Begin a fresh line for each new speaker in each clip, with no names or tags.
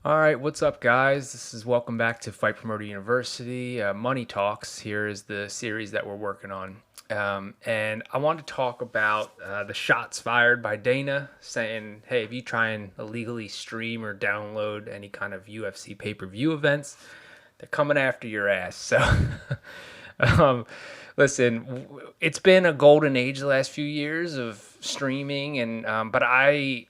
All right, what's up, guys? This is welcome back to Fight Promoter University. Money Talks. Here is the series that we're working on. And I want to talk about the shots fired by Dana saying, hey, if you try and illegally stream or download any kind of UFC pay per view events, they're coming after your ass. So, um, listen, it's been a golden age the last few years of streaming, but I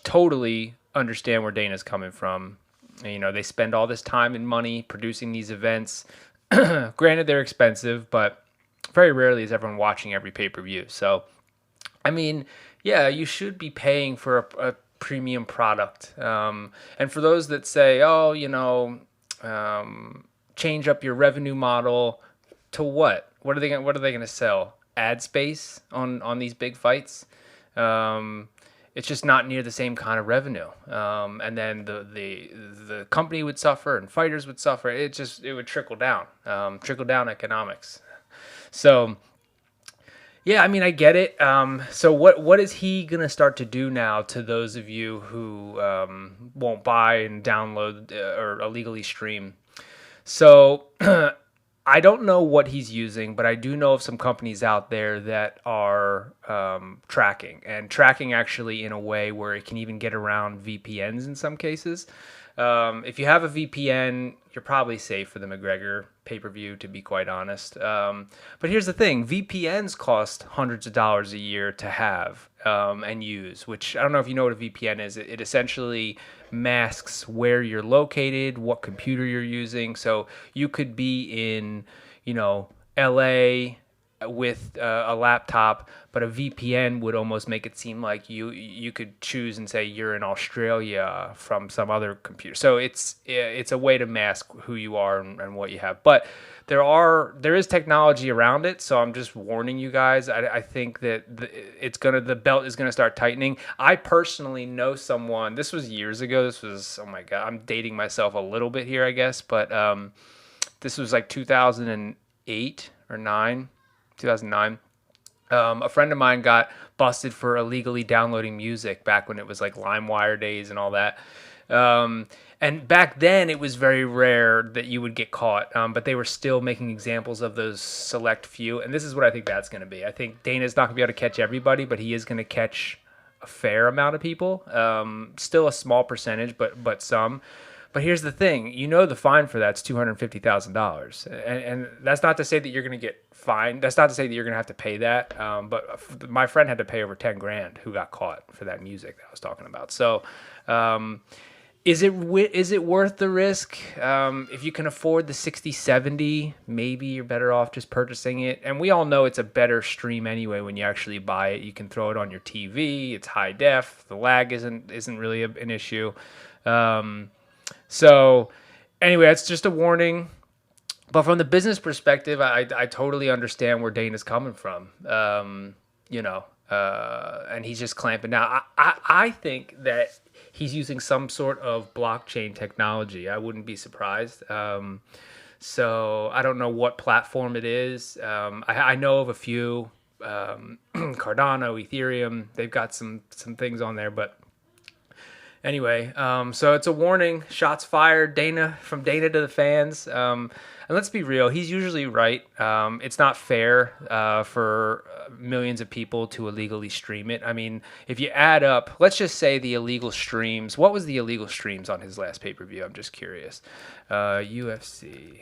totally understand where Dana's coming from. You know, they spend all this time and money producing these events. Granted, they're expensive, but very rarely is everyone watching every pay per view. So, I mean, yeah, you should be paying for a premium product. And for those that say, oh, change up your revenue model to what? What are they gonna sell? Ad space on these big fights? It's just not near the same kind of revenue. And then the company would suffer and fighters would suffer. It would trickle down economics. So yeah, I mean, I get it. So what is he gonna start to do now to those of you who won't buy and download or illegally stream? So I don't know what he's using, but I do know of some companies out there that are tracking actually in a way where it can even get around VPNs in some cases. If you have a VPN, you're probably safe for the McGregor pay-per-view, to be quite honest. But here's the thing: VPNs cost hundreds of dollars a year to have and use. Which I don't know if you know what a VPN is. It essentially masks where you're located, what computer you're using. So you could be in, LA with a laptop, but a VPN would almost make it seem like you could choose and say you're in Australia from some other computer. So it's a way to mask who you are and what you have. But there is technology around it, so I'm just warning you guys. I think that the belt is gonna start tightening. I personally know someone. This was years ago. This was, oh my god, I'm dating myself a little bit here, I guess, but this was like 2008 or 9. 2009. A friend of mine got busted for illegally downloading music back when it was like LimeWire days and all that. And back then it was very rare that you would get caught, but they were still making examples of those select few. And this is what I think that's going to be. I think Dana's not going to be able to catch everybody, but he is going to catch a fair amount of people. Still a small percentage, but some. But here's the thing, the fine for that's $250,000, and that's not to say that you're going to get fined. That's not to say that you're going to have to pay that. But my friend had to pay over 10 grand who got caught for that music that I was talking about. So, is it worth the risk? If you can afford the 60, 70, maybe you're better off just purchasing it. And we all know it's a better stream anyway when you actually buy it. You can throw it on your TV. It's high def. The lag isn't really an issue. So anyway, that's just a warning. But from the business perspective, I totally understand where Dana's coming from. And he's just clamping down. I think that he's using some sort of blockchain technology. I wouldn't be surprised. So I don't know what platform it is. I know of a few, Cardano, Ethereum. They've got some things on there, but anyway, so it's a warning. Shots fired. From Dana to the fans. And let's be real. He's usually right. It's not fair for millions of people to illegally stream it. I mean, if you add up, let's just say the illegal streams. What was the illegal streams on his last pay-per-view? I'm just curious. UFC.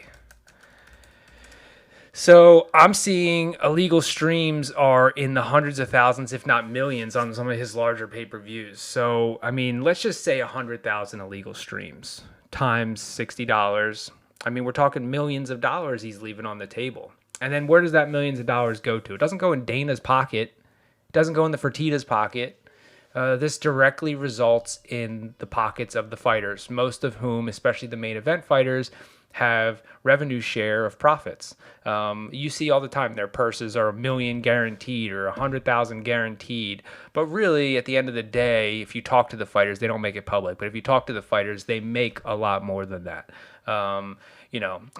So I'm seeing illegal streams are in the hundreds of thousands, if not millions, on some of his larger pay-per-views. So, I mean, let's just say 100,000 illegal streams times $60. I mean, we're talking millions of dollars he's leaving on the table. And then where does that millions of dollars go to? It doesn't go in Dana's pocket. It doesn't go in the Fertitta's pocket. This directly results in the pockets of the fighters, most of whom, especially the main event fighters, have revenue share of profits. You see all the time their purses are 1 million guaranteed or 100,000 guaranteed. But really, at the end of the day, if you talk to the fighters, they don't make it public. But if you talk to the fighters, they make a lot more than that. I'm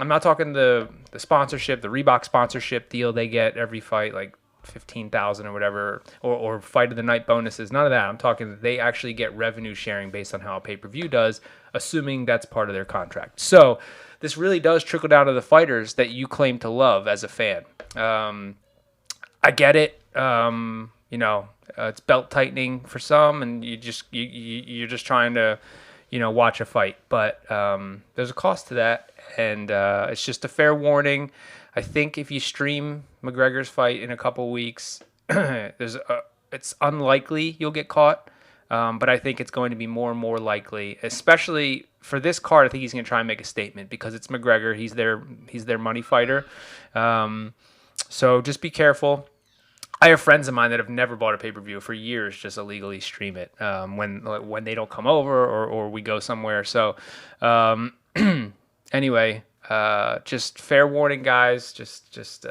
not talking the sponsorship, the Reebok sponsorship deal they get every fight. Like 15,000 or whatever, or fight of the night bonuses. None of that. I'm talking they actually get revenue sharing based on how a pay-per-view does, assuming that's part of their contract. So this really does trickle down to the fighters that you claim to love as a fan. I get it. It's belt tightening for some, and you're just trying to, watch a fight. But there's a cost to that, and it's just a fair warning. I think if you stream McGregor's fight in a couple weeks, it's unlikely you'll get caught. But I think it's going to be more and more likely, especially for this card. I think he's going to try and make a statement because it's McGregor. He's their money fighter. So just be careful. I have friends of mine that have never bought a pay-per-view for years, just illegally stream it when they don't come over or we go somewhere. So anyway, just fair warning, guys. Just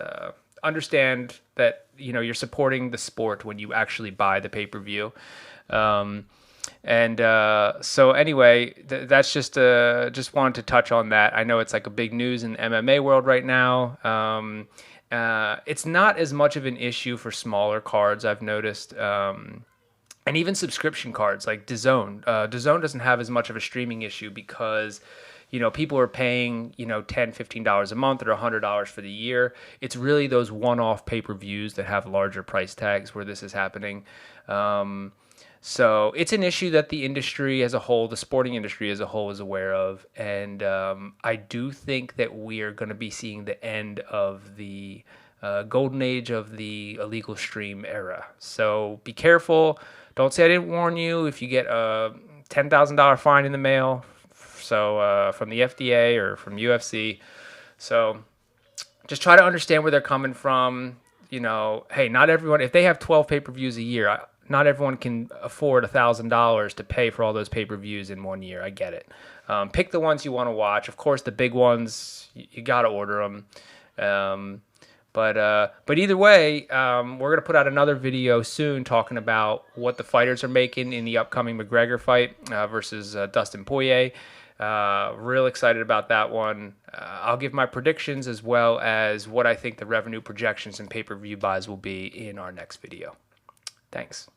understand that you're supporting the sport when you actually buy the pay-per-view. So anyway, that's just wanted to touch on that. I know it's like a big news in the MMA world right now. It's not as much of an issue for smaller cards, I've noticed. And even subscription cards like DAZN. DAZN doesn't have as much of a streaming issue because, people are paying, $10, $15 a month or $100 for the year. It's really those one-off pay-per-views that have larger price tags where this is happening. So it's an issue that the industry as a whole, the sporting industry as a whole, is aware of. And I do think that we are going to be seeing the end of the golden age of the illegal stream era. So be careful. Don't say I didn't warn you if you get a $10,000 fine in the mail. So from the FDA or from UFC. So just try to understand where they're coming from. Hey, not everyone, if they have 12 pay-per-views a year, not everyone can afford $1,000 to pay for all those pay-per-views in 1 year. I get it. Pick the ones you want to watch. Of course, the big ones, you got to order them. But either way, we're going to put out another video soon talking about what the fighters are making in the upcoming McGregor fight versus Dustin Poirier. Real excited about that one. I'll give my predictions as well as what I think the revenue projections and pay-per-view buys will be in our next video. Thanks.